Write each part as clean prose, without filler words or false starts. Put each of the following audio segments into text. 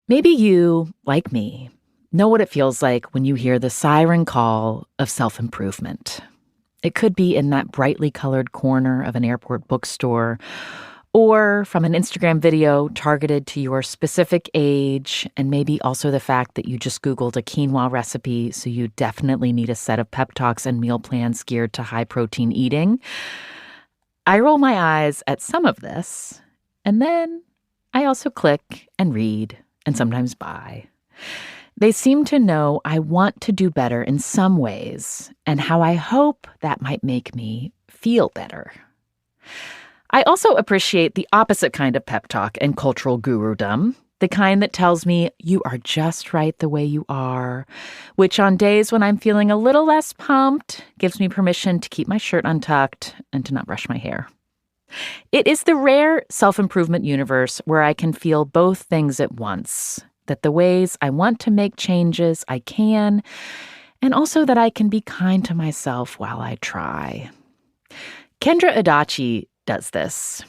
Maybe you, like me, know what it feels like when you hear the siren call of self-improvement. It could be in that brightly colored corner of an airport bookstore, or from an Instagram video targeted to your specific age, and maybe also the fact that you just Googled a quinoa recipe, so you definitely need a set of pep talks and meal plans geared to high-protein eating. I roll my eyes at some of this, and then I also click and read and sometimes buy. They seem to know I want to do better in some ways and how I hope that might make me feel better. I also appreciate the opposite kind of pep talk and cultural gurudom, the kind that tells me you are just right the way you are, which on days when I'm feeling a little less pumped gives me permission to keep my shirt untucked and to not brush my hair. It is the rare self-improvement universe where I can feel both things at once, that the ways I want to make changes I can, and also that I can be kind to myself while I try. Kendra Adachi does this.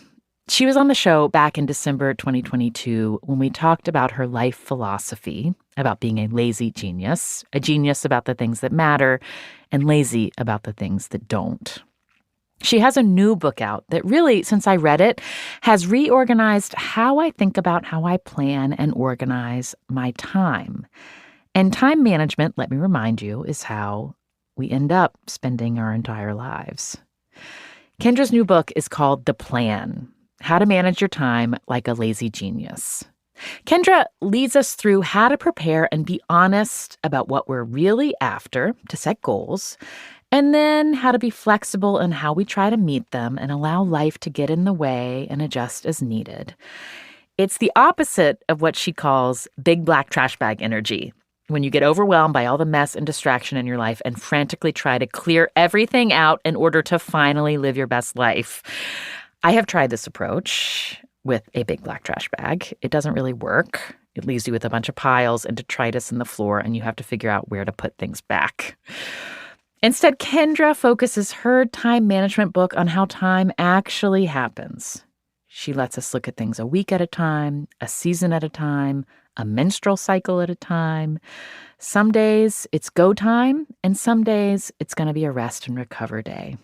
She was on the show back in December 2022 when we talked about her life philosophy, about being a lazy genius, a genius about the things that matter, and lazy about the things that don't. She has a new book out that really, since I read it, has reorganized how I think about how I plan and organize my time. And time management, let me remind you, is how we end up spending our entire lives. Kendra's new book is called The Plan: How to Manage Your Time Like a Lazy Genius. Kendra leads us through how to prepare and be honest about what we're really after to set goals, and then how to be flexible in how we try to meet them and allow life to get in the way and adjust as needed. It's the opposite of what she calls big black trash bag energy, when you get overwhelmed by all the mess and distraction in your life and frantically try to clear everything out in order to finally live your best life. I have tried this approach with a big black trash bag. It doesn't really work. It leaves you with a bunch of piles and detritus in the floor, and you have to figure out where to put things back. Instead, Kendra focuses her time management book on how time actually happens. She lets us look at things a week at a time, a season at a time, a menstrual cycle at a time. Some days it's go time, and some days it's going to be a rest and recover day.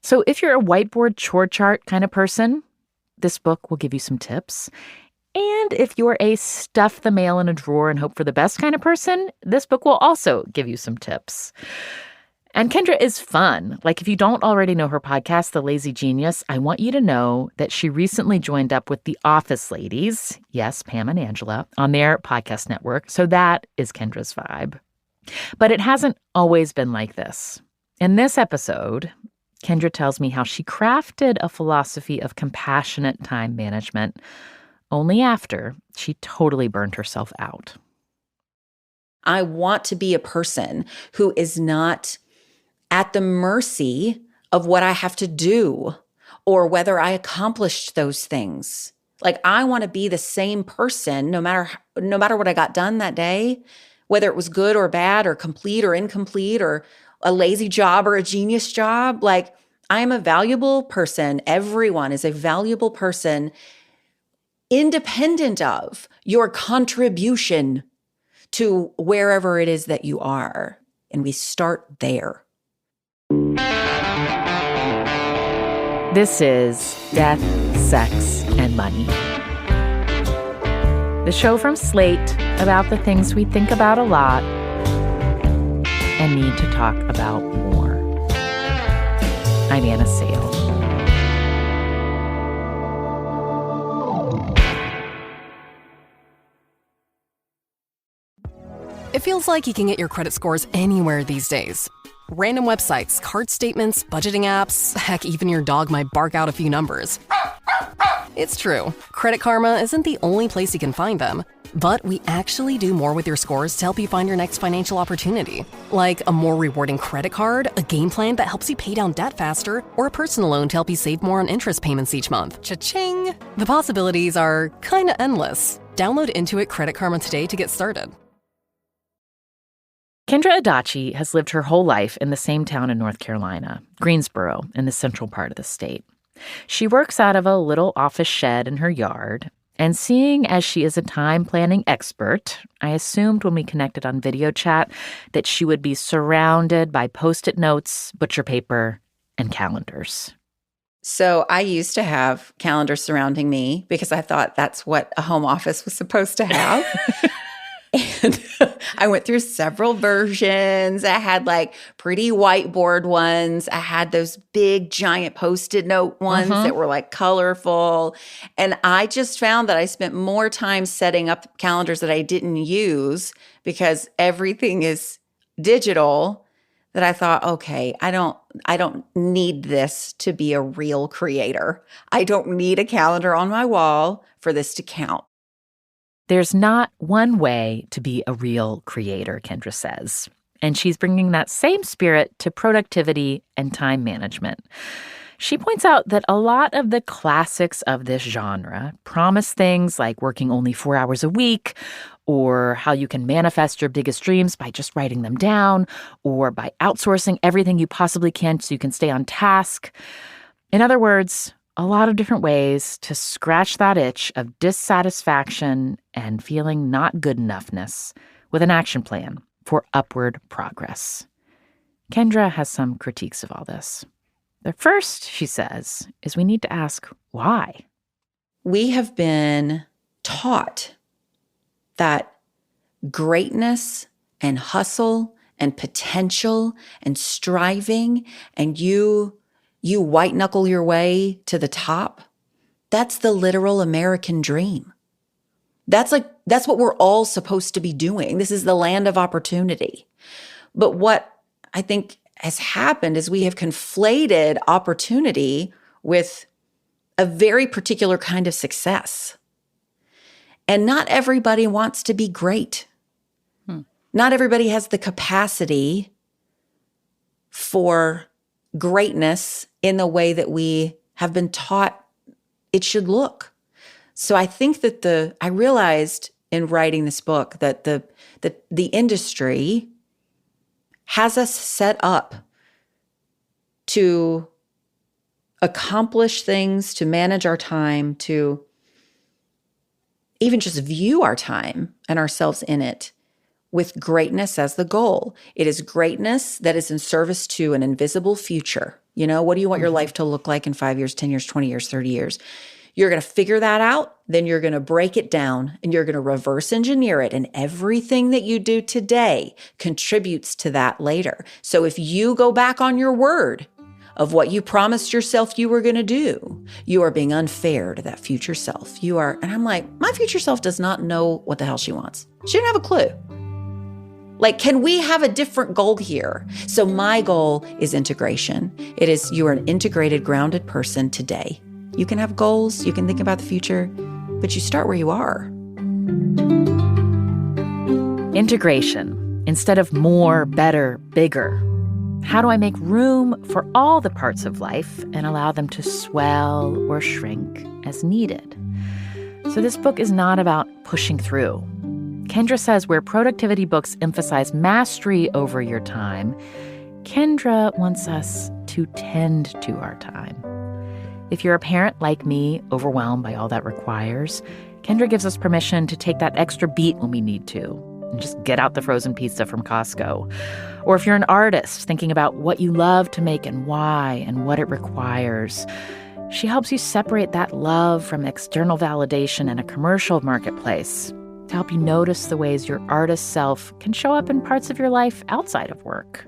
So if you're a whiteboard chore chart kind of person, this book will give you some tips. And if you're a stuff the mail in a drawer and hope for the best kind of person, this book will also give you some tips. And Kendra is fun. Like, if you don't already know her podcast, The Lazy Genius, I want you to know that she recently joined up with the Office Ladies, yes, Pam and Angela, on their podcast network. So that is Kendra's vibe. But it hasn't always been like this. In this episode, Kendra tells me how she crafted a philosophy of compassionate time management only after she totally burned herself out. I want to be a person who is not at the mercy of what I have to do or whether I accomplished those things. Like, I want to be the same person no matter what I got done that day, whether it was good or bad or complete or incomplete or a lazy job or a genius job. Like, I am a valuable person. Everyone is a valuable person, independent of your contribution to wherever it is that you are. And we start there. This is Death, Sex, and Money, the show from Slate about the things we think about a lot and need to talk about more. I'm Anna Sale. It feels like you can get your credit scores anywhere these days. Random websites, card statements, budgeting apps, heck, even your dog might bark out a few numbers. It's true. Credit Karma isn't the only place you can find them. But we actually do more with your scores to help you find your next financial opportunity. Like a more rewarding credit card, a game plan that helps you pay down debt faster, or a personal loan to help you save more on interest payments each month. Cha-ching! The possibilities are kinda endless. Download Intuit Credit Karma today to get started. Kendra Adachi has lived her whole life in the same town in North Carolina, Greensboro, in the central part of the state. She works out of a little office shed in her yard, And seeing as she is a time planning expert, I assumed when we connected on video chat that she would be surrounded by Post-it notes, butcher paper, and calendars. So I used to have calendars surrounding me because I thought that's what a home office was supposed to have. And I went through several versions. I had like pretty whiteboard ones. I had those big giant Post-it note ones that were like colorful. And I just found that I spent more time setting up calendars that I didn't use because everything is digital, that I thought, okay, I don't need this to be a real creator. I don't need a calendar on my wall for this to count. There's not one way to be a real creator, Kendra says. And she's bringing that same spirit to productivity and time management. She points out that a lot of the classics of this genre promise things like working only 4 hours a week, or how you can manifest your biggest dreams by just writing them down, or by outsourcing everything you possibly can so you can stay on task. In other words, a lot of different ways to scratch that itch of dissatisfaction and feeling not good enoughness with an action plan for upward progress. Kendra has some critiques of all this. The first, she says, is we need to ask why. We have been taught that greatness and hustle and potential and striving and you white knuckle your way to the top, that's the literal American dream. That's what we're all supposed to be doing. This is the land of opportunity. But what I think has happened is we have conflated opportunity with a very particular kind of success. And not everybody wants to be great. Not everybody has the capacity for greatness in the way that we have been taught it should look. So I think that I realized in writing this book that the industry has us set up to accomplish things, to manage our time, to even just view our time and ourselves in it with greatness as the goal. It is greatness that is in service to an invisible future. You know, what do you want your life to look like in 5 years, 10 years, 20 years, 30 years? You're going to figure that out. Then you're going to break it down and you're going to reverse engineer it. And everything that you do today contributes to that later. So if you go back on your word of what you promised yourself you were going to do, you are being unfair to that future self. And I'm like, my future self does not know what the hell she wants. She didn't have a clue. Like, can we have a different goal here? So my goal is integration. It is, you are an integrated, grounded person today. You can have goals, you can think about the future, but you start where you are. Integration, instead of more, better, bigger. How do I make room for all the parts of life and allow them to swell or shrink as needed? So this book is not about pushing through. Kendra says where productivity books emphasize mastery over your time, Kendra wants us to tend to our time. If you're a parent like me, overwhelmed by all that requires, Kendra gives us permission to take that extra beat when we need to and just get out the frozen pizza from Costco. Or if you're an artist thinking about what you love to make and why and what it requires, she helps you separate that love from external validation in a commercial marketplace to help you notice the ways your artist self can show up in parts of your life outside of work.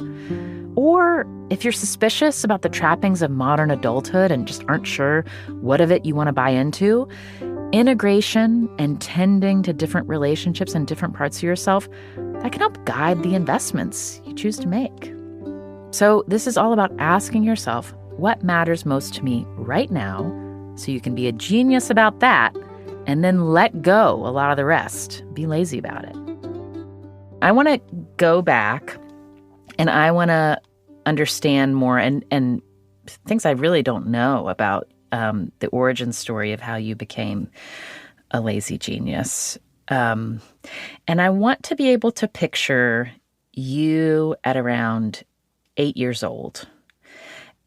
Or if you're suspicious about the trappings of modern adulthood and just aren't sure what of it you want to buy into, integration and tending to different relationships and different parts of yourself, that can help guide the investments you choose to make. So this is all about asking yourself, what matters most to me right now, so you can be a genius about that and then let go a lot of the rest. Be lazy about it. I want to go back and I want to understand more and things I really don't know about the origin story of how you became a lazy genius. And I want to be able to picture you at around 8 years old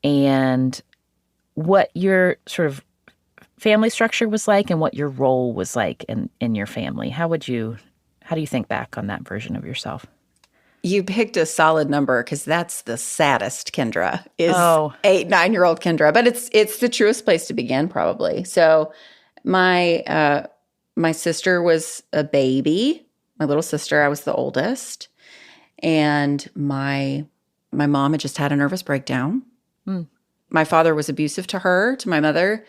and what your sort of family structure was like and what your role was like in your family. How do you think back on that version of yourself? You picked a solid number because that's the saddest Kendra is Oh. 8, 9-year-old Kendra, but it's the truest place to begin probably. So my sister was a baby, my little sister. I was the oldest, and my mom had just had a nervous breakdown. Mm. My father was abusive to her, to my mother,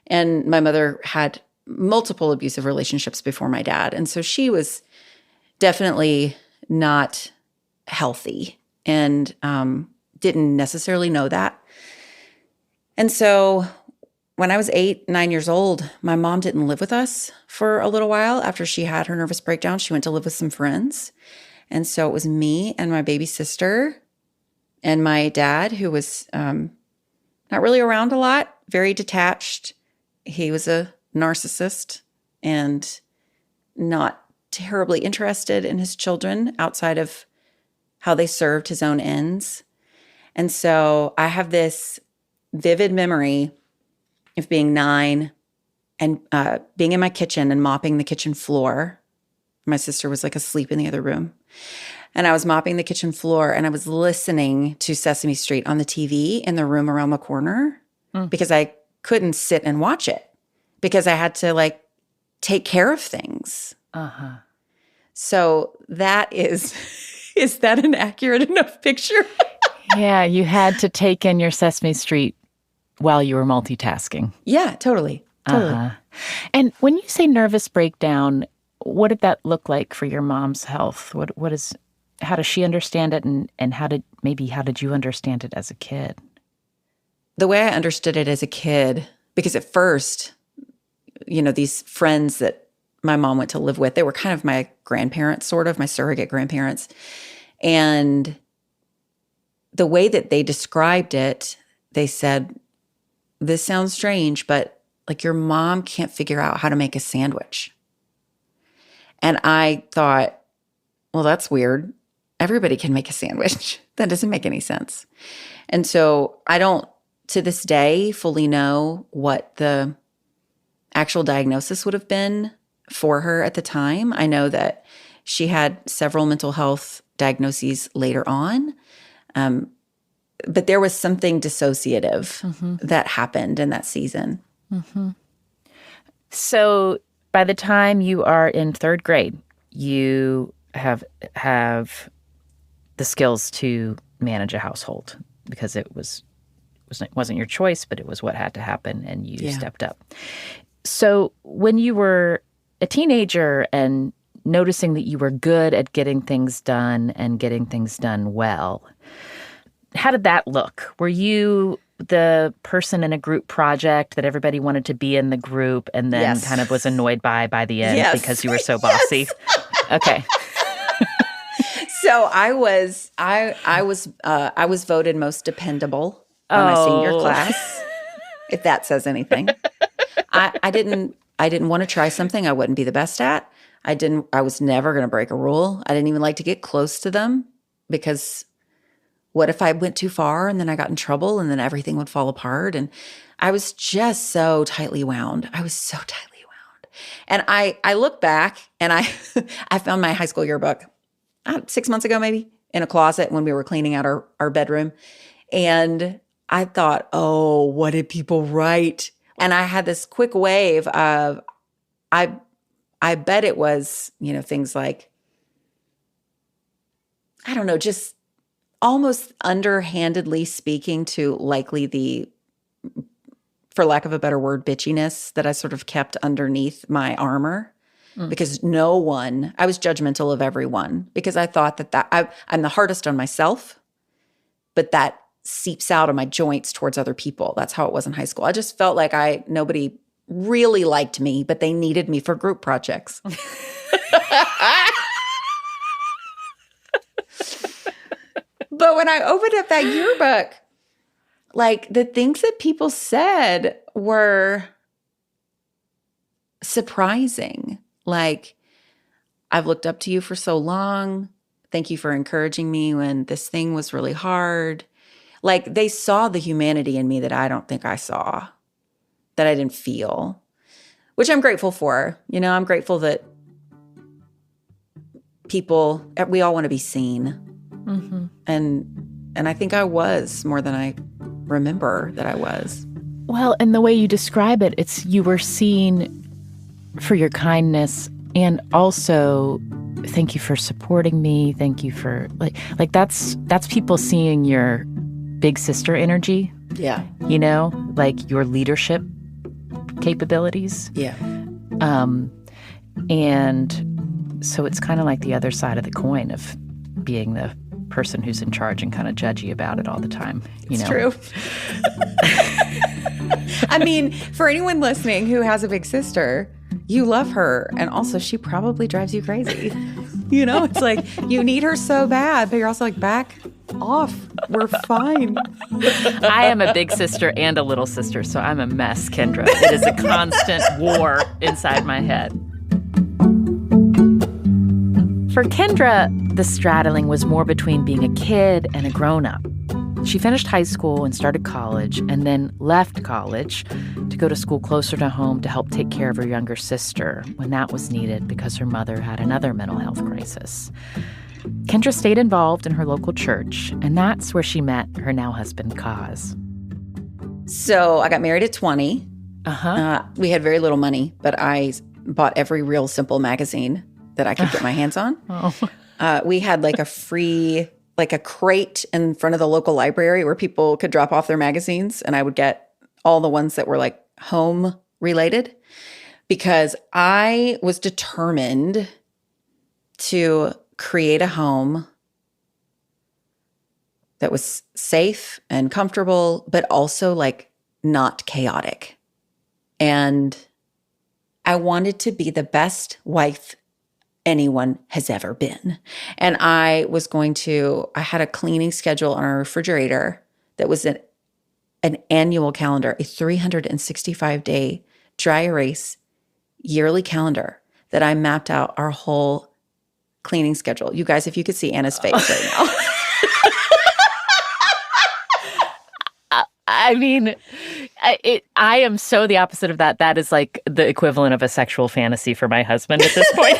and my mother had multiple abusive relationships before my dad, and so she was definitely not healthy and didn't necessarily know that. And so when I was 8, 9 years old, my mom didn't live with us for a little while after she had her nervous breakdown. She went to live with some friends. And so it was me and my baby sister and my dad, who was not really around a lot, very detached. He was a narcissist and not terribly interested in his children outside of how they served his own ends. And so I have this vivid memory of being 9 and being in my kitchen and mopping the kitchen floor. My sister was like asleep in the other room. And I was mopping the kitchen floor and I was listening to Sesame Street on the TV in the room around the corner because I couldn't sit and watch it because I had to like take care of things. Uh-huh. So that is that an accurate enough picture? Yeah, you had to take in your Sesame Street while you were multitasking. Yeah, totally. Uh-huh. And when you say nervous breakdown, what did that look like for your mom's health? How does she understand it, and how did you understand it as a kid? The way I understood it as a kid, because at first, these friends that my mom went to live with, they were kind of my grandparents, sort of my surrogate grandparents. And the way that they described it, they said, this sounds strange, but like your mom can't figure out how to make a sandwich. And I thought, well, that's weird. Everybody can make a sandwich. That doesn't make any sense. And so I don't, to this day, fully know what the actual diagnosis would have been for her at the time. I know that she had several mental health diagnoses later on. But there was something dissociative that happened in that season. Mm-hmm. So by the time you are in 3rd grade, you have the skills to manage a household because it wasn't your choice, but it was what had to happen, and you stepped up. So when you were a teenager and noticing that you were good at getting things done and getting things done well, how did that look? Were you the person in a group project that everybody wanted to be in the group and then kind of was annoyed by the end because you were so bossy? Okay. So I was voted most dependable by my senior class, if that says anything. I didn't want to try something I wouldn't be the best at. I was never going to break a rule. I didn't even like to get close to them because what if I went too far and then I got in trouble and then everything would fall apart? And I was just so tightly wound. And I look back and I found my high school yearbook 6 months ago, maybe, in a closet when we were cleaning out our bedroom. And I thought, oh, what did people write? And I had this quick wave of, I bet it was, things like, I don't know, just almost underhandedly speaking to likely the, for lack of a better word, bitchiness that I sort of kept underneath my armor. Because I was judgmental of everyone because I thought that I'm the hardest on myself, but that seeps out of my joints towards other people. That's how it was in high school. I just felt like nobody really liked me, but they needed me for group projects. But when I opened up that yearbook, like the things that people said were surprising. Like, I've looked up to you for so long. Thank you for encouraging me when this thing was really hard. Like, they saw the humanity in me that I don't think I saw, that I didn't feel. which I'm grateful for. You know, I'm grateful that we all want to be seen. Mm-hmm. And I think I was more than I remember that I was. Well, and the way you describe it, it's you were seen for your kindness, and also thank you for supporting me. Thank you for like that's people seeing your big sister energy. Yeah. You know, like your leadership capabilities. Yeah. And so it's kind of like the other side of the coin of being the person who's in charge and kind of judgy about it all the time. You know? True. I mean, for anyone listening who has a big sister, you love her. And also she probably drives you crazy. You know, it's like you need her so bad, but you're also like, back off. We're fine. I am a big sister and a little sister, so I'm a mess, Kendra. It is a constant war inside my head. For Kendra, the straddling was more between being a kid and a grown-up. She finished high school and started college, and then left college to go to school closer to home to help take care of her younger sister when that was needed because her mother had another mental health crisis. Kendra stayed involved in her local church, and that's where she met her now husband, Kaz. So I got married at 20. We had very little money, but I bought every Real Simple magazine that I could get my hands on. We had like a free, like a crate in front of the local library where people could drop off their magazines, and I would get all the ones that were like home related because I was determined to create a home that was safe and comfortable, but also like not chaotic. And I wanted to be the best wife anyone has ever been. And I had a cleaning schedule on our refrigerator that was an annual calendar, a 365-day dry erase yearly calendar that I mapped out our whole cleaning schedule. You guys, if you could see Anna's face right now. I mean, I am so the opposite of that. That is like the equivalent of a sexual fantasy for my husband at this point.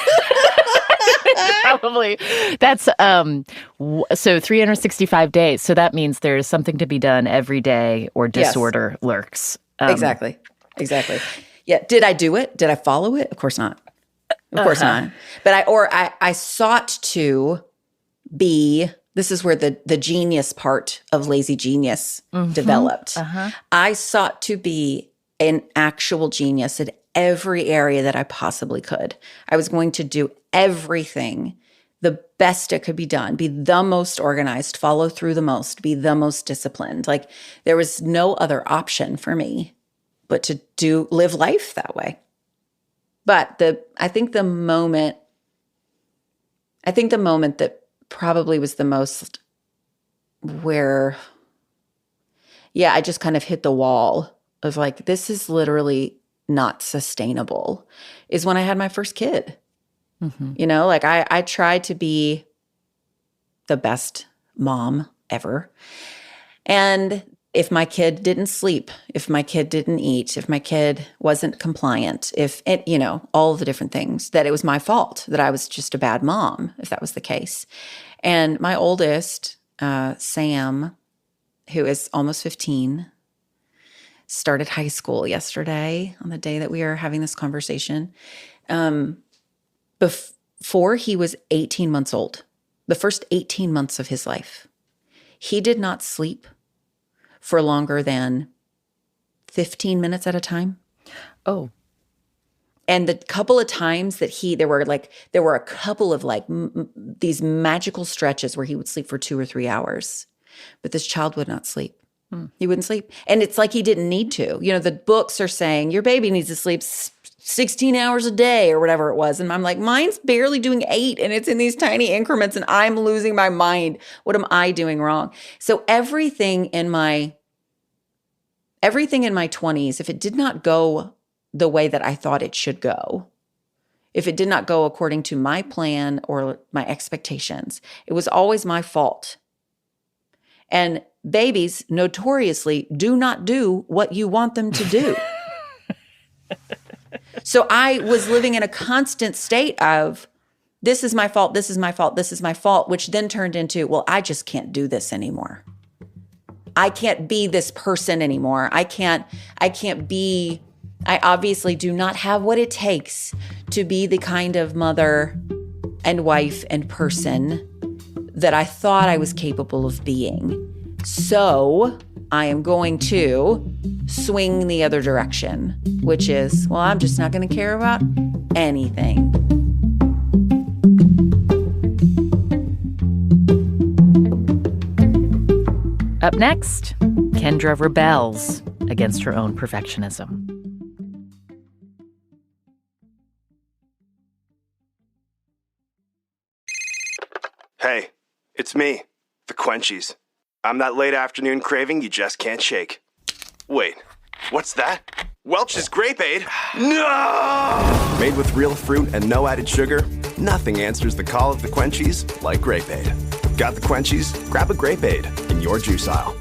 Probably. That's so 365 days. So that means there's something to be done every day or disorder lurks. Exactly. Yeah. Did I do it? Did I follow it? Of course not. Of course not. But I sought to be, this is where the genius part of lazy genius developed. I sought to be an actual genius in every area that I possibly could. I was going to do everything the best it could be done, be the most organized, follow through the most, be the most disciplined. Like there was no other option for me but to live life that way. But I think the moment that probably was the most where, I just kind of hit the wall of like, this is literally not sustainable, is when I had my first kid. You know, like I tried to be the best mom ever. And if my kid didn't sleep, if my kid didn't eat, if my kid wasn't compliant, all the different things, that it was my fault, that I was just a bad mom, if that was the case. And my oldest, Sam, who is almost 15, started high school yesterday on the day that we are having this conversation. Before he was 18 months old, the first 18 months of his life, he did not sleep for longer than 15 minutes at a time. Oh. And the couple of times that there were a couple of these magical stretches where he would sleep for 2 or 3 hours, but this child would not sleep. He wouldn't sleep. And it's like he didn't need to. You know, the books are saying your baby needs to sleep 16 hours a day or whatever it was. And I'm like, mine's barely doing 8 and it's in these tiny increments and I'm losing my mind. What am I doing wrong? So everything in my 20s, if it did not go the way that I thought it should go, if it did not go according to my plan or my expectations, it was always my fault. And babies notoriously do not do what you want them to do. So I was living in a constant state of, this is my fault, this is my fault, this is my fault, which then turned into, well, I just can't do this anymore. I can't be this person anymore. I obviously do not have what it takes to be the kind of mother and wife and person that I thought I was capable of being. So I am going to swing the other direction, which is, well, I'm just not going to care about anything. Up next, Kendra rebels against her own perfectionism. Hey, it's me, the Quenchies. I'm that late afternoon craving you just can't shake. Wait, what's that? Welch's Grape Aid? No! Made with real fruit and no added sugar, nothing answers the call of the Quenchies like Grape Aid. Got the Quenchies? Grab a Grape Aid in your juice aisle.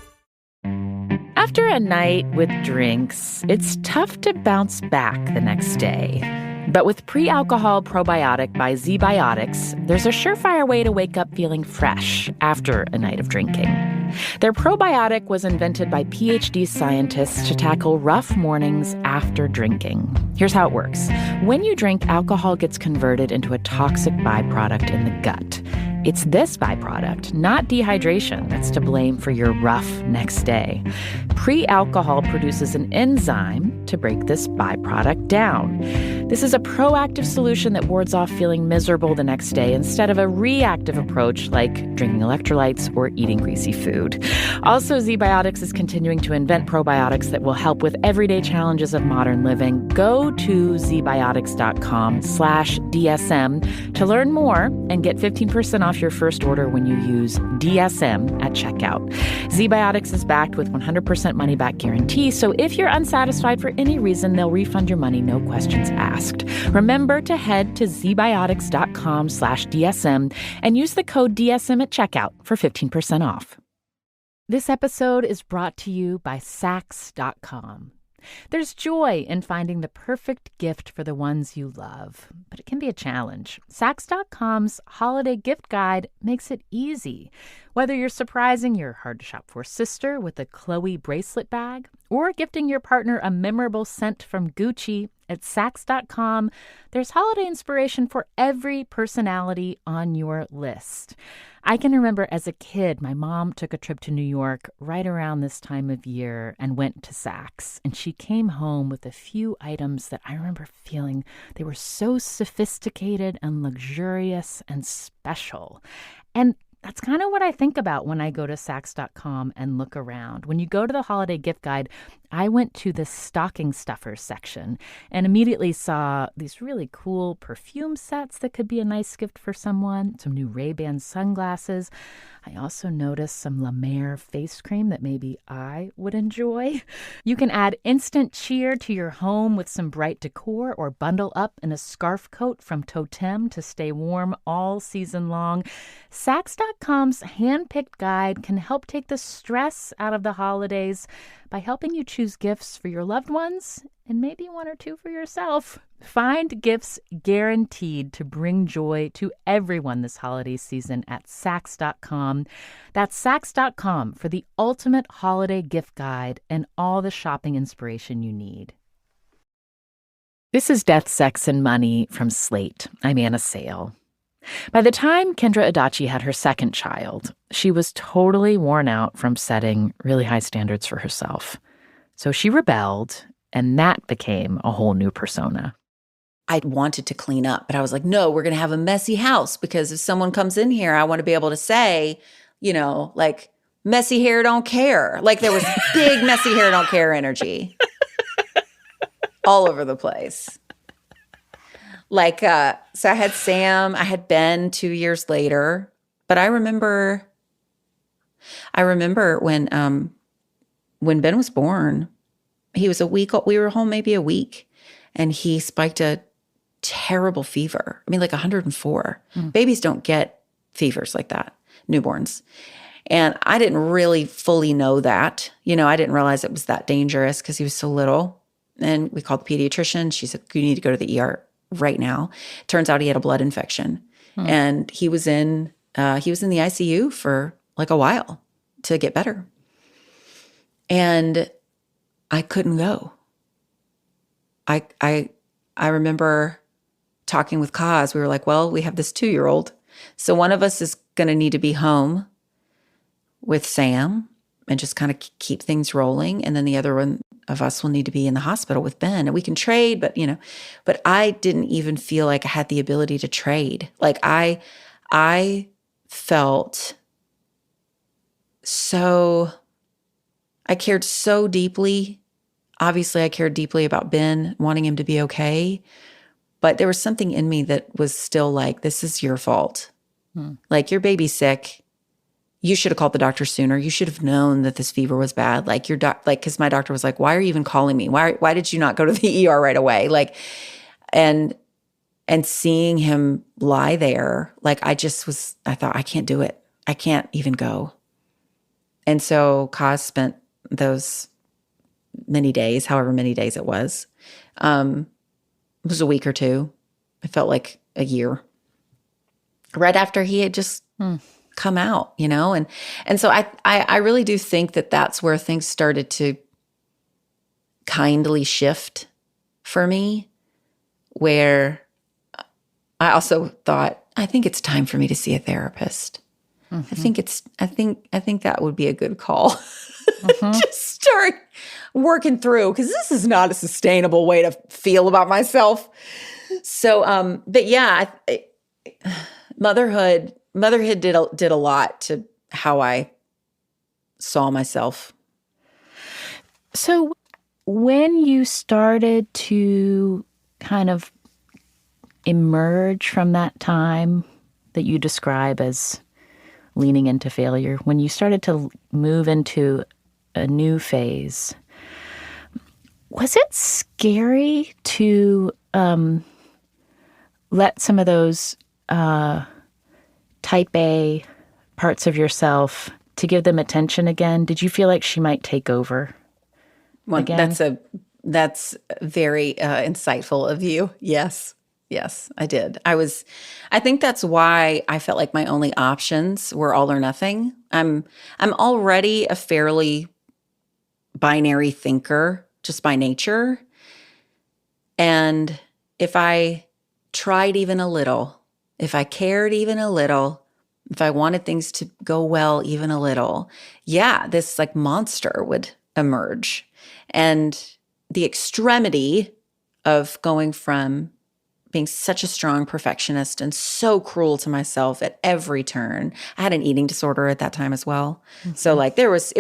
After a night with drinks, it's tough to bounce back the next day. But with pre-alcohol probiotic by ZBiotics, there's a surefire way to wake up feeling fresh after a night of drinking. Their probiotic was invented by PhD scientists to tackle rough mornings after drinking. Here's how it works. When you drink, alcohol gets converted into a toxic byproduct in the gut. It's this byproduct, not dehydration, that's to blame for your rough next day. Pre-alcohol produces an enzyme to break this byproduct down. This is a proactive solution that wards off feeling miserable the next day instead of a reactive approach like drinking electrolytes or eating greasy food. Also, ZBiotics is continuing to invent probiotics that will help with everyday challenges of modern living. Go to zbiotics.com/DSM to learn more and get 15% off your first order when you use DSM at checkout. ZBiotics is backed with 100% money-back guarantee, so if you're unsatisfied for any reason, they'll refund your money, no questions asked. Remember to head to zbiotics.com/DSM and use the code DSM at checkout for 15% off. This episode is brought to you by Saks.com. There's joy in finding the perfect gift for the ones you love, but it can be a challenge. Saks.com's holiday gift guide makes it easy. Whether you're surprising your hard-to-shop-for sister with a Chloe bracelet bag or gifting your partner a memorable scent from Gucci, at Saks.com, there's holiday inspiration for every personality on your list. I can remember as a kid, my mom took a trip to New York right around this time of year and went to Saks. And she came home with a few items that I remember feeling they were so sophisticated and luxurious and special. And that's kind of what I think about when I go to Saks.com and look around. When you go to the holiday gift guide, I went to the stocking stuffers section and immediately saw these really cool perfume sets that could be a nice gift for someone, some new Ray-Ban sunglasses. I also noticed some La Mer face cream that maybe I would enjoy. You can add instant cheer to your home with some bright decor or bundle up in a scarf coat from Totem to stay warm all season long. Saks.com's hand-picked guide can help take the stress out of the holidays by helping you choose gifts for your loved ones and maybe one or two for yourself. Find gifts guaranteed to bring joy to everyone this holiday season at Saks.com. That's Saks.com for the ultimate holiday gift guide and all the shopping inspiration you need. This is Death, Sex, and Money from Slate. I'm Anna Sale. By the time Kendra Adachi had her second child, she was totally worn out from setting really high standards for herself. So she rebelled, and that became a whole new persona. I wanted to clean up, but I was like, no, we're going to have a messy house because if someone comes in here, I want to be able to say, like, messy hair don't care. Like there was big messy hair don't care energy all over the place. Like, so I had Sam, I had Ben 2 years later, but I remember when Ben was born, he was we were home maybe a week, and he spiked a terrible fever. I mean, like 104. Babies don't get fevers like that, newborns. And I didn't really fully know that. I didn't realize it was that dangerous because he was so little. And we called the pediatrician. She said, you need to go to the ER right now. Turns out he had a blood infection. And he was in the ICU for like a while to get better. And I couldn't go. I remember talking with Kaz. We were like, well, we have this 2-year-old. So one of us is going to need to be home with Sam and just kind of keep things rolling. And then the other one of us will need to be in the hospital with Ben, and we can trade, but I didn't even feel like I had the ability to trade. Like I felt I cared so deeply. Obviously I cared deeply about Ben, wanting him to be okay. But there was something in me that was still like, this is your fault. Like, your baby's sick. You should have called the doctor sooner. You should have known that this fever was bad. Like, because my doctor was like, why are you even calling me? Why did you not go to the ER right away? Like, and seeing him lie there, like, I thought, I can't do it. I can't even go. And so Kaz spent those many days, however many days it was a week or two. It felt like a year. Right after he had just come out, and so I really do think that that's where things started to kindly shift for me, where I also thought, I think it's time for me to see a therapist. I think that would be a good call. Just start working through, because this is not a sustainable way to feel about myself. So, but yeah, motherhood did a lot to how I saw myself. So when you started to kind of emerge from that time that you describe as leaning into failure, when you started to move into a new phase, was it scary to let some of those type A parts of yourself, to give them attention again? Did you feel like she might take over again? That's very insightful of you. Yes, I did. I think that's why I felt like my only options were all or nothing. I'm already a fairly binary thinker just by nature. And if I tried even a little, if I cared even a little, if I wanted things to go well even a little, this like monster would emerge. And the extremity of going from being such a strong perfectionist and so cruel to myself at every turn. I had an eating disorder at that time as well. So like it was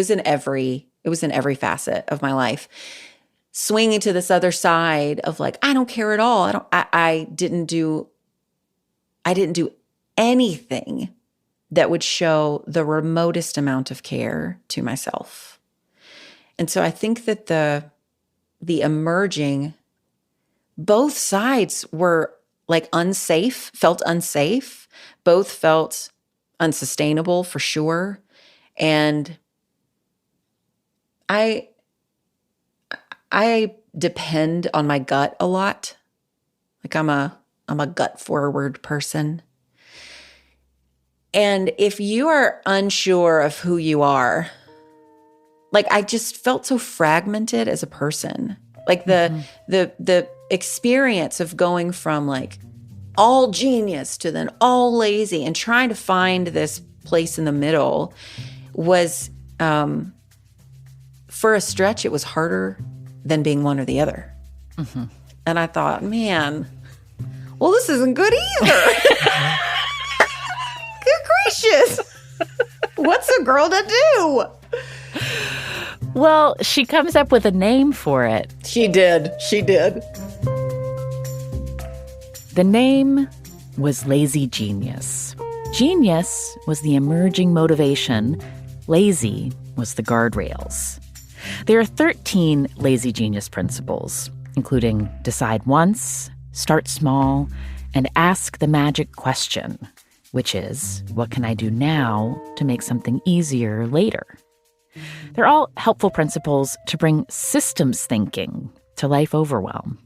in every facet of my life. Swinging to this other side of like, I don't care at all. I didn't do anything that would show the remotest amount of care to myself. And so I think that the emerging, both sides were like felt unsafe. Both felt unsustainable for sure. And I depend on my gut a lot. Like I'm a gut forward person. And if you are unsure of who you are, like I just felt so fragmented as a person. Like the experience of going from like all genius to then all lazy and trying to find this place in the middle was, for a stretch, it was harder than being one or the other. And I thought, man, well, this isn't good either. Good gracious. What's a girl to do? Well, she comes up with a name for it. She did. The name was Lazy Genius. Genius was the emerging motivation. Lazy was the guardrails. There are 13 Lazy Genius principles, including decide once, start small, and ask the magic question, which is, what can I do now to make something easier later? They're all helpful principles to bring systems thinking to life overwhelm.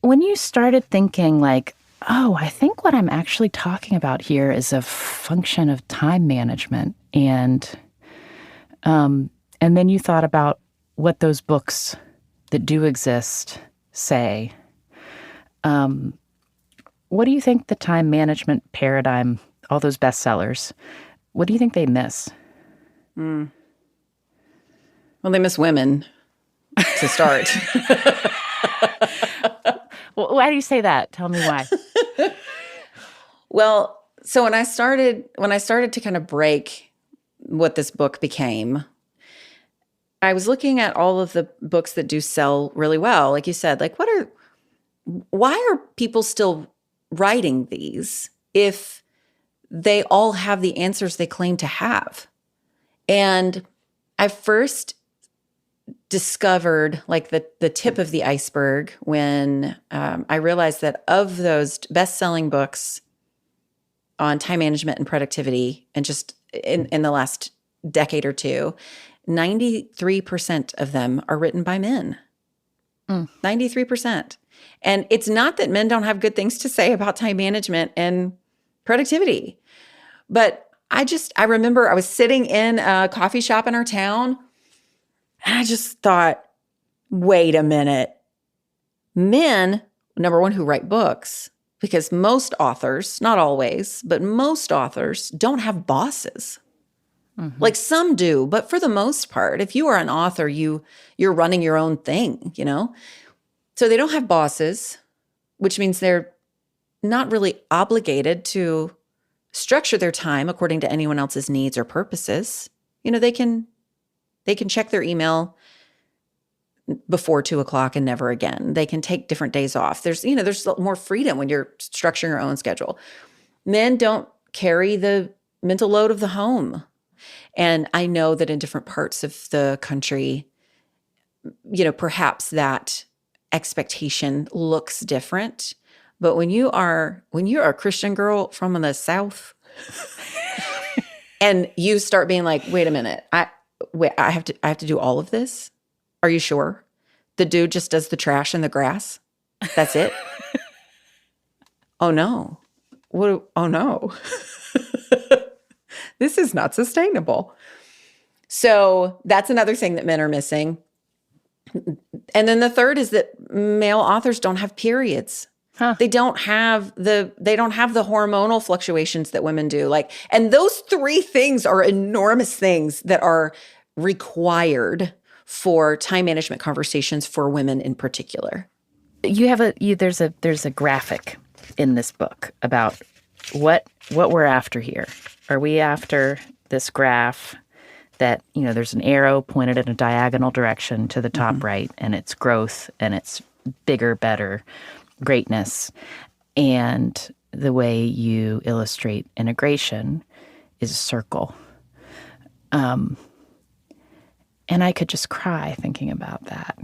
When you started thinking like, oh, I think what I'm actually talking about here is a function of time management, and then you thought about what those books that do exist say. What do you think the time management paradigm, all those bestsellers, what do you think they miss? Well, they miss women to start. Why do you say that? Tell me why. Well, so when I started to kind of break what this book became, I was looking at all of the books that do sell really well. Like you said, like why are people still writing these if they all have the answers they claim to have? And I first discovered like the tip of the iceberg when I realized that of those best-selling books on time management and productivity, and just in the last decade or two, 93% of them are written by men. 93%. And it's not that men don't have good things to say about time management and productivity. But I remember I was sitting in a coffee shop in our town, and I just thought, wait a minute. Men, number one, who write books, because most authors, not always, but most authors don't have bosses. Mm-hmm. Like some do, but for the most part, if you are an author, you're running your own thing, you know? So they don't have bosses, which means they're not really obligated to structure their time according to anyone else's needs or purposes. You know, they can check their email before 2:00 and never again. They can take different days off. There's more freedom when you're structuring your own schedule. Men don't carry the mental load of the home. And I know that in different parts of the country, perhaps that expectation looks different. But when you're a Christian girl from the South and you start being like, wait a minute, I have to do all of this? Are you sure? The dude just does the trash and the grass? That's it? Oh no. Oh no. This is not sustainable. So that's another thing that men are missing. And then the third is that male authors don't have periods. Huh. They don't have the hormonal fluctuations that women do. And those three things are enormous things that are required for time management conversations for women in particular. There's a graphic in this book about what we're after here. Are we after this graph that, there's an arrow pointed in a diagonal direction to the top right, and it's growth, and it's bigger, better, greatness. And the way you illustrate integration is a circle. And I could just cry thinking about that,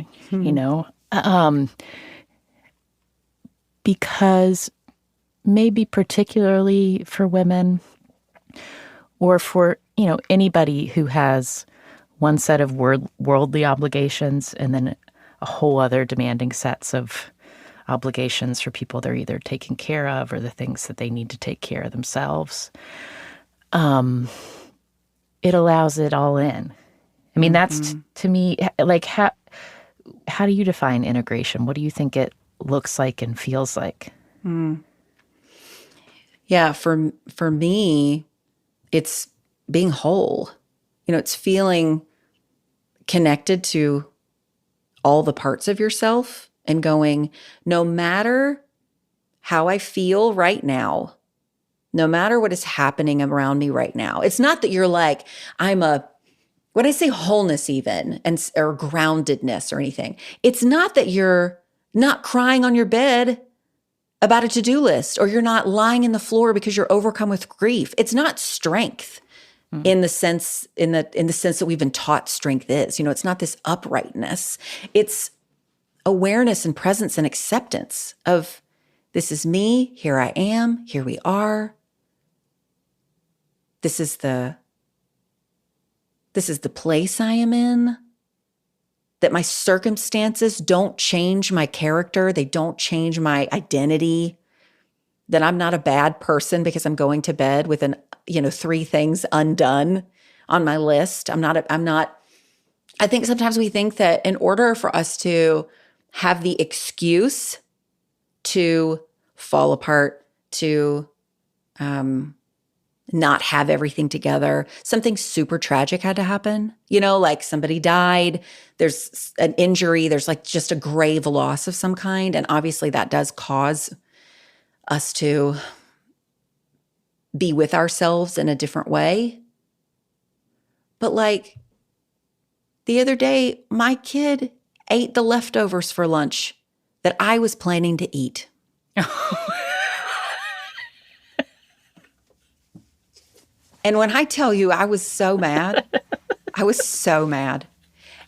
because maybe particularly for women or for, anybody who has one set of worldly obligations and then a whole other demanding sets of obligations for people they're either taking care of or the things that they need to take care of themselves. It allows it all in. I mean, that's to me, like, how do you define integration? What do you think it looks like and feels like? Yeah, for me, it's being whole. It's feeling connected to all the parts of yourself and going, no matter how I feel right now, no matter what is happening around me right now. It's not that you're like, when I say wholeness even, or groundedness or anything, it's not that you're not crying on your bed about a to-do list, or you're not lying in the floor because you're overcome with grief. It's not strength in the sense that we've been taught strength is. It's not this uprightness. It's awareness and presence and acceptance of, this is me, here I am, here we are. This is the This is the place I am in. That my circumstances don't change my character. They don't change my identity. That I'm not a bad person because I'm going to bed with 3 things undone on my list. I think sometimes we think that in order for us to have the excuse to fall apart, to not have everything together, something super tragic had to happen. Like somebody died, there's an injury, there's like just a grave loss of some kind. And obviously that does cause us to be with ourselves in a different way. But like the other day, my kid ate the leftovers for lunch that I was planning to eat. And when I tell you, I was so mad. I was so mad.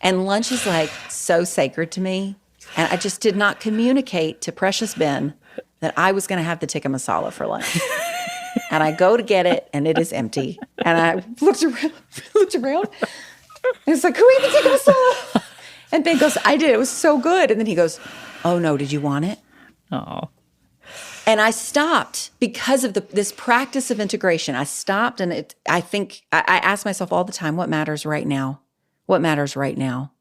And lunch is like so sacred to me. And I just did not communicate to precious Ben that I was going to have the tikka masala for lunch. And I go to get it, and it is empty. And I looked around, and it's like, who ate the tikka masala? And Ben goes, I did. It was so good. And then he goes, oh, no, did you want it? Oh. And I stopped because of this practice of integration. I stopped, and I think I ask myself all the time, what matters right now? What matters right now?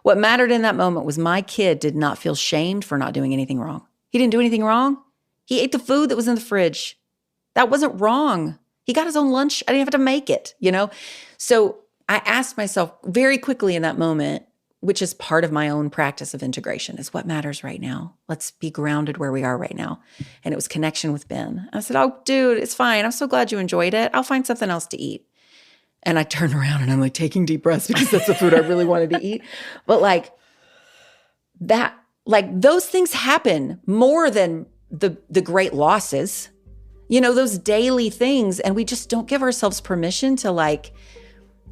What mattered in that moment was my kid did not feel shamed for not doing anything wrong. He didn't do anything wrong. He ate the food that was in the fridge. That wasn't wrong. He got his own lunch. I didn't have to make it, So I asked myself very quickly in that moment, which is part of my own practice of integration, is what matters right now. Let's be grounded where we are right now. And it was connection with Ben. I said, oh, dude, it's fine. I'm so glad you enjoyed it. I'll find something else to eat. And I turned around and I'm like taking deep breaths because that's the food I really wanted to eat. But those things happen more than the great losses, those daily things. And we just don't give ourselves permission to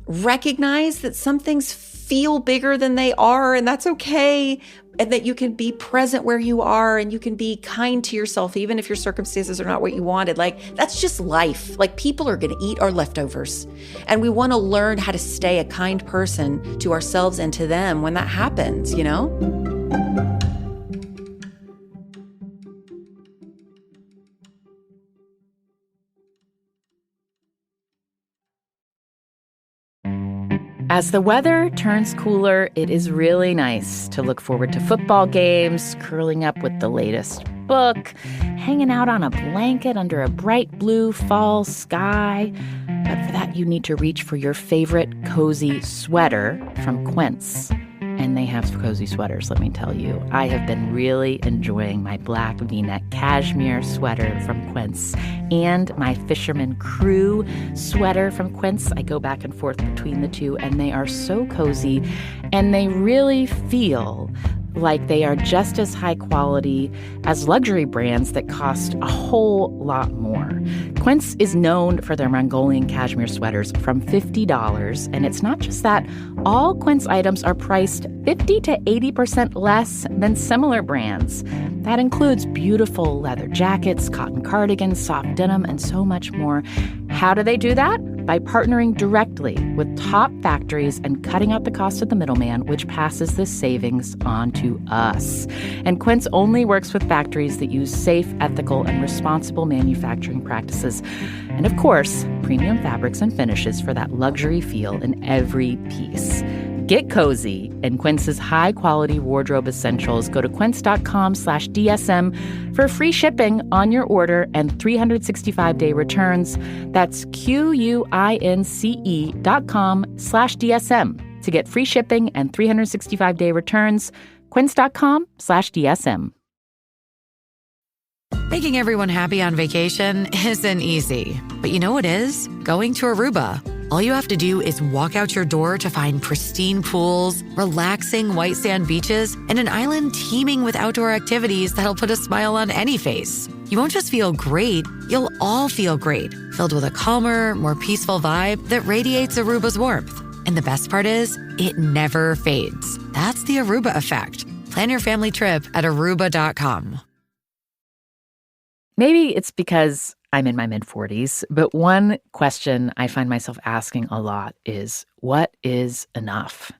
recognize that some things feel bigger than they are, and that's okay. And that you can be present where you are, and you can be kind to yourself, even if your circumstances are not what you wanted. That's just life. People are going to eat our leftovers. And we want to learn how to stay a kind person to ourselves and to them when that happens, As the weather turns cooler, it is really nice to look forward to football games, curling up with the latest book, hanging out on a blanket under a bright blue fall sky. But for that, you need to reach for your favorite cozy sweater from Quince. And they have cozy sweaters, let me tell you. I have been really enjoying my black V-neck cashmere sweater from Quince and my Fisherman Crew sweater from Quince. I go back and forth between the two, and they are so cozy, and they really feel like they are just as high quality as luxury brands that cost a whole lot more. Quince is known for their Mongolian cashmere sweaters from $50, and it's not just that. All Quince items are priced 50 to 80% less than similar brands. That includes beautiful leather jackets, cotton cardigans, soft denim, and so much more. How do they do that? By partnering directly with top factories and cutting out the cost of the middleman, which passes the savings on to us. And Quince only works with factories that use safe, ethical, and responsible manufacturing practices. And of course, premium fabrics and finishes for that luxury feel in every piece. Get cozy in Quince's high-quality wardrobe essentials. Go to quince.com/DSM for free shipping on your order and 365-day returns. That's QUINCE.com/DSM to get free shipping and 365-day returns. Quince.com/DSM. Making everyone happy on vacation isn't easy. But you know what is? Going to Aruba. All you have to do is walk out your door to find pristine pools, relaxing white sand beaches, and an island teeming with outdoor activities that'll put a smile on any face. You won't just feel great, you'll all feel great, filled with a calmer, more peaceful vibe that radiates Aruba's warmth. And the best part is, it never fades. That's the Aruba effect. Plan your family trip at Aruba.com. Maybe it's because I'm in my mid-40s, but one question I find myself asking a lot is, what is enough?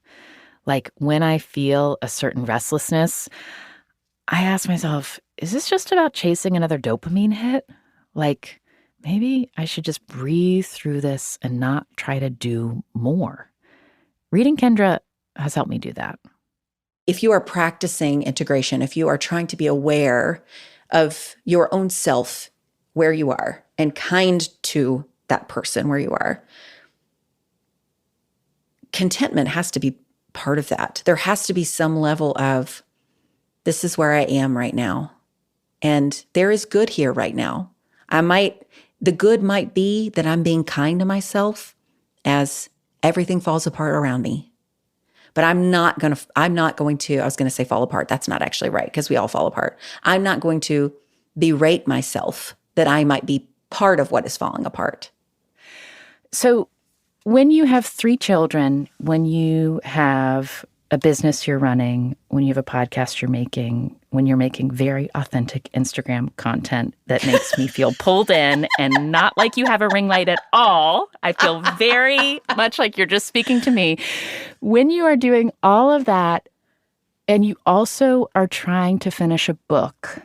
Like, when I feel a certain restlessness, I ask myself, is this just about chasing another dopamine hit? Like, maybe I should just breathe through this and not try to do more. Reading Kendra has helped me do that. If you are practicing integration, if you are trying to be aware of your own self where you are and kind to that person where you are, contentment has to be part of that. There has to be some level of, this is where I am right now. And there is good here right now. The good might be that I'm being kind to myself as everything falls apart around me. But I was going to say fall apart. That's not actually right, because we all fall apart. I'm not going to berate myself that I might be part of what is falling apart. So when you have 3 children, when you have a business you're running, when you have a podcast you're making, when you're making very authentic Instagram content that makes me feel pulled in and not like you have a ring light at all, I feel very much like you're just speaking to me. When you are doing all of that and you also are trying to finish a book,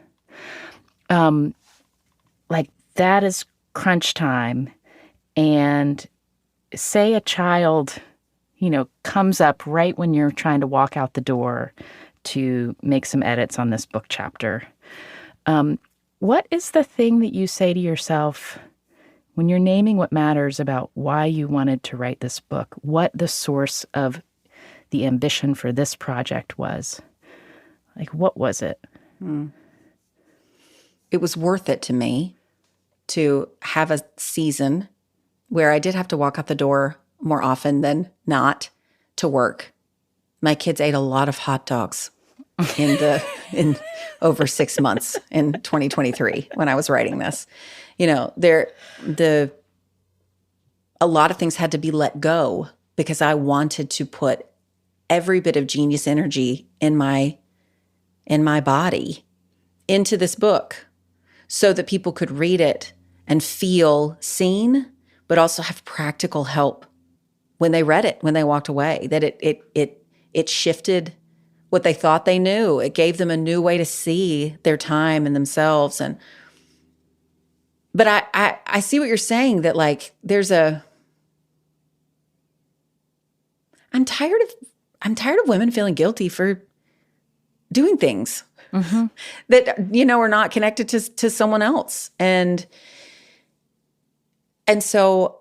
like that is crunch time. And say a child, comes up right when you're trying to walk out the door to make some edits on this book chapter. What is the thing that you say to yourself when you're naming what matters about why you wanted to write this book, what the source of the ambition for this project was? Like, what was it? It was worth it to me to have a season where I did have to walk out the door more often than not to work. My kids ate a lot of hot dogs in over 6 months in 2023 when I was writing this. A lot of things had to be let go because I wanted to put every bit of genius energy in my body into this book so that people could read it and feel seen, but also have practical help when they read it, when they walked away, that it shifted what they thought they knew. It gave them a new way to see their time and themselves. But I see what you're saying, that like I'm tired of women feeling guilty for doing things that, are not connected to someone else. And so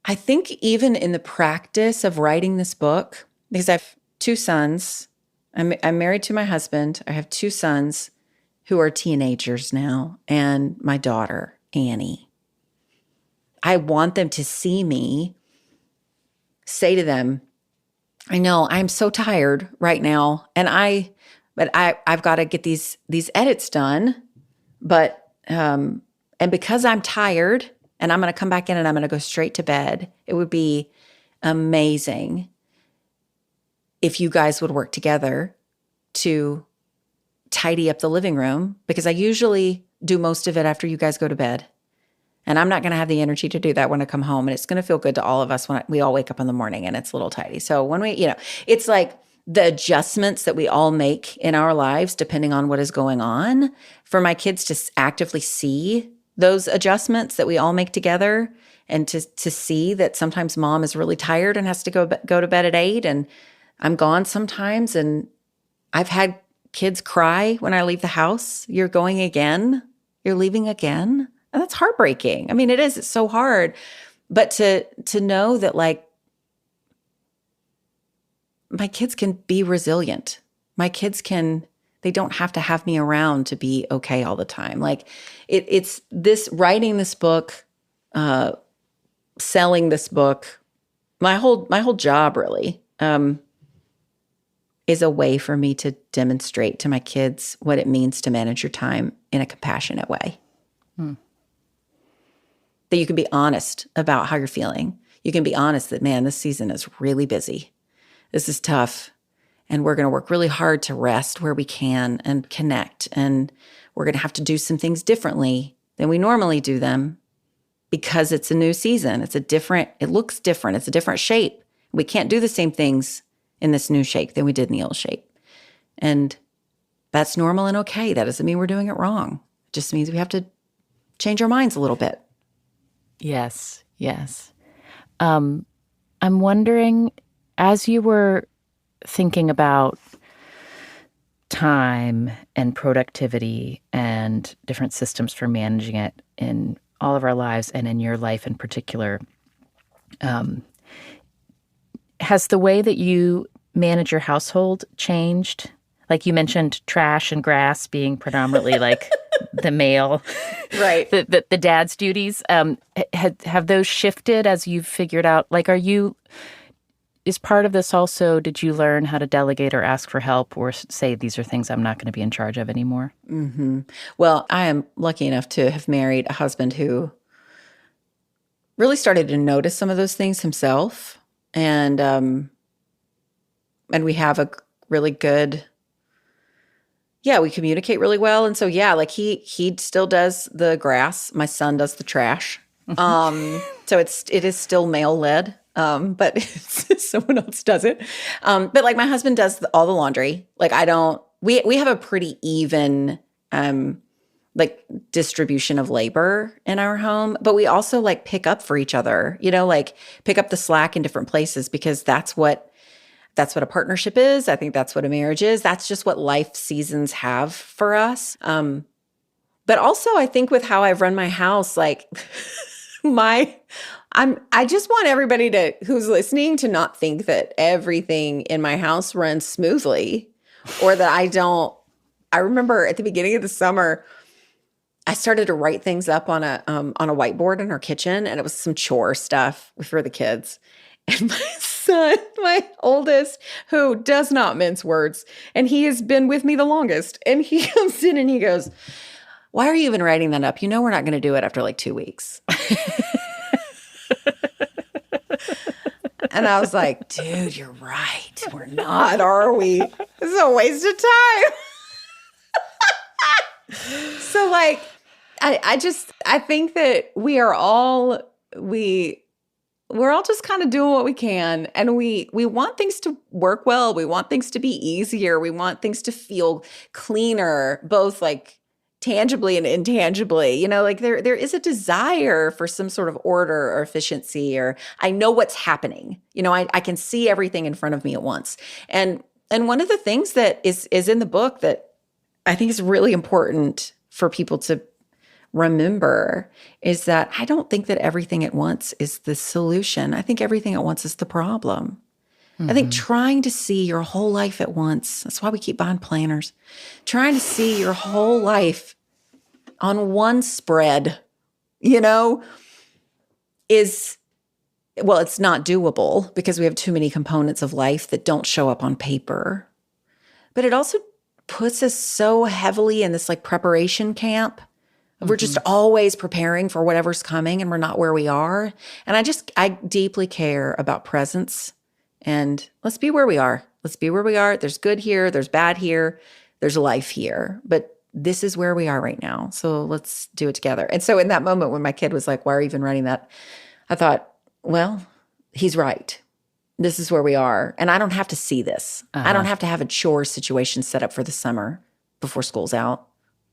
I think even in the practice of writing this book, because I have 2 sons, I'm married to my husband. I have 2 sons who are teenagers now, and my daughter, Annie. I want them to see me say to them, I know I'm so tired right now, and I've got to get these edits done, but and because I'm tired and I'm going to come back in and I'm going to go straight to bed, it would be amazing if you guys would work together to tidy up the living room, because I usually do most of it after you guys go to bed. And I'm not going to have the energy to do that when I come home. And it's going to feel good to all of us when we all wake up in the morning and it's a little tidy. So when it's like the adjustments that we all make in our lives, depending on what is going on, for my kids to actively see those adjustments that we all make together, and to see that sometimes mom is really tired and has to go to bed at 8, and I'm gone sometimes. And I've had kids cry when I leave the house. You're going again? You're leaving again? And that's heartbreaking. I mean, it is. It's so hard. But to know that, like, my kids can be resilient. My kids they don't have to have me around to be okay all the time. Like, it's this, writing this book, selling this book, my whole job really is a way for me to demonstrate to my kids what it means to manage your time in a compassionate way. That you can be honest about how you're feeling. You can be honest that, man, this season is really busy. This is tough. And we're going to work really hard to rest where we can and connect. And we're going to have to do some things differently than we normally do them because it's a new season. It looks different. It's a different shape. We can't do the same things in this new shape than we did in the old shape. And that's normal and okay. That doesn't mean we're doing it wrong. It just means we have to change our minds a little bit. Yes, yes. I'm wondering, as you were thinking about time and productivity and different systems for managing it in all of our lives and in your life in particular, has the way that you manage your household changed? Like you mentioned trash and grass being predominantly like the male, right? The dad's duties. Have those shifted as you've figured out? Like, is part of this also, did you learn how to delegate or ask for help or say these are things I'm not going to be in charge of anymore? Mm-hmm. Well, I am lucky enough to have married a husband who really started to notice some of those things himself, and we have a really good. Yeah, we communicate really well. And so, yeah, like he still does the grass. My son does the trash. So it is still male led, but someone else does it. But like my husband does all the laundry. Like we have a pretty even, like distribution of labor in our home, but we also like pick up for each other, like pick up the slack in different places because that's what a partnership is. I think that's what a marriage is. That's just what life seasons have for us. But also I think with how I've run my house, like I just want everybody who's listening to not think that everything in my house runs smoothly or that I remember at the beginning of the summer, I started to write things up on a whiteboard in our kitchen, and it was some chore stuff for the kids. And my son, my oldest, who does not mince words, and he has been with me the longest, and he comes in and he goes, "Why are you even writing that up? You know we're not going to do it after like 2 weeks." And I was like, "Dude, you're right. We're not, are we? It's a waste of time." So like, I think that we're all just kind of doing what we can, and we want things to work well. We want things to be easier. We want things to feel cleaner, both like tangibly and intangibly. Like there is a desire for some sort of order or efficiency, or I know what's happening. I can see everything in front of me at once. And one of the things that is in the book that I think is really important for people to remember is that I don't think that everything at once is the solution. I think everything at once is the problem. Mm-hmm. I think trying to see your whole life at once, that's why we keep buying planners, trying to see your whole life on one spread, it's not doable because we have too many components of life that don't show up on paper. But it also puts us so heavily in this like preparation camp. We're just always preparing for whatever's coming, and we're not where we are. And I deeply care about presence, and let's be where we are. Let's be where we are. There's good here. There's bad here. There's life here. But this is where we are right now. So let's do it together. And so in that moment when my kid was like, "Why are you even writing that?" I thought, well, he's right. This is where we are. And I don't have to see this. I don't have to have a chore situation set up for the summer before school's out.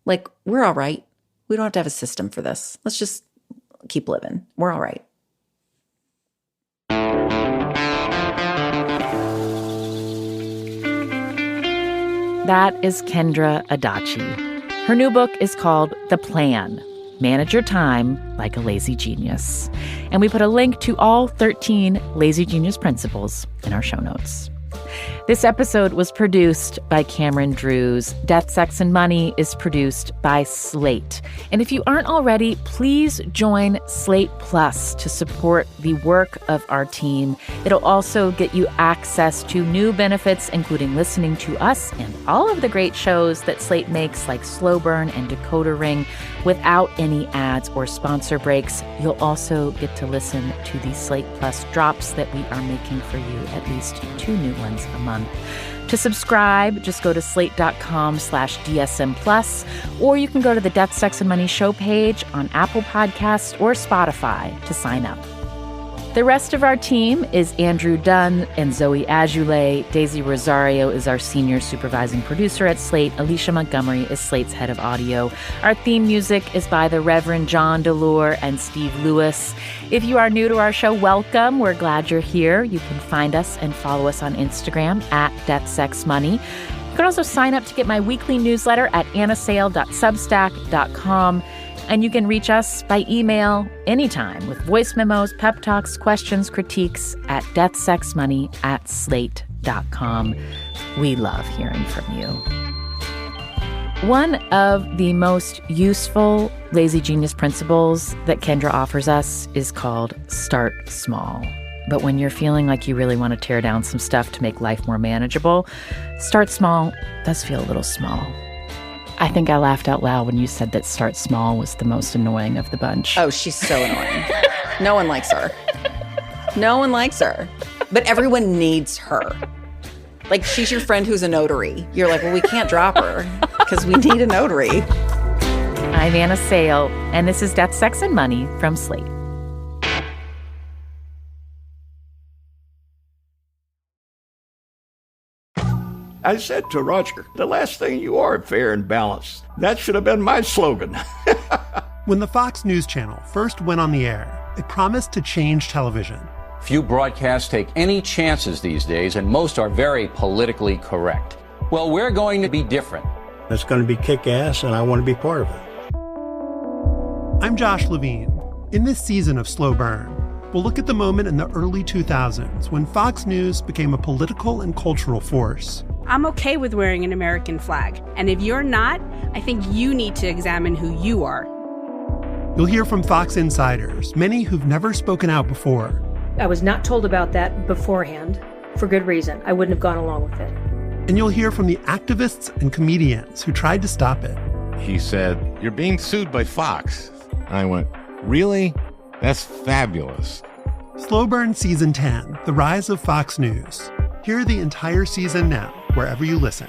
Like, we're all right. We don't have to have a system for this. Let's just keep living. We're all right. That is Kendra Adachi. Her new book is called The Plan: Manage Your Time Like a Lazy Genius. And we put a link to all 13 Lazy Genius principles in our show notes. This episode was produced by Cameron Drews. Death, Sex, and Money is produced by Slate. And if you aren't already, please join Slate Plus to support the work of our team. It'll also get you access to new benefits, including listening to us and all of the great shows that Slate makes, like Slow Burn and Decoder Ring, without any ads or sponsor breaks. You'll also get to listen to the Slate Plus drops that we are making for you, at least 2 new ones a month. To subscribe, just go to slate.com/DSM+, or you can go to the Death, Sex, and Money show page on Apple Podcasts or Spotify to sign up. The rest of our team is Andrew Dunn and Zoe Azulay. Daisy Rosario is our senior supervising producer at Slate. Alicia Montgomery is Slate's head of audio. Our theme music is by the Reverend John DeLore and Steve Lewis. If you are new to our show, welcome. We're glad you're here. You can find us and follow us on Instagram at DeathSexMoney. You can also sign up to get my weekly newsletter at annasale.substack.com. And you can reach us by email anytime with voice memos, pep talks, questions, critiques at deathsexmoney@slate.com. We love hearing from you. One of the most useful Lazy Genius principles that Kendra offers us is called start small. But when you're feeling like you really want to tear down some stuff to make life more manageable, start small does feel a little small. I think I laughed out loud when you said that start small was the most annoying of the bunch. Oh, she's so annoying. No one likes her. No one likes her. But everyone needs her. Like, she's your friend who's a notary. You're like, well, we can't drop her because we need a notary. I'm Anna Sale, and this is Death, Sex, and Money from Slate. I said to Roger, the last thing you are fair and balanced. That should have been my slogan. When the Fox News Channel first went on the air, it promised to change television. Few broadcasts take any chances these days, and most are very politically correct. Well, we're going to be different. It's going to be kick-ass, and I want to be part of it. I'm Josh Levine. In this season of Slow Burn, we'll look at the moment in the early 2000s when Fox News became a political and cultural force. I'm okay with wearing an American flag. And if you're not, I think you need to examine who you are. You'll hear from Fox insiders, many who've never spoken out before. I was not told about that beforehand, for good reason. I wouldn't have gone along with it. And you'll hear from the activists and comedians who tried to stop it. He said, "You're being sued by Fox." I went, "Really? That's fabulous." Slow Burn Season 10, The Rise of Fox News. Hear the entire season now, wherever you listen.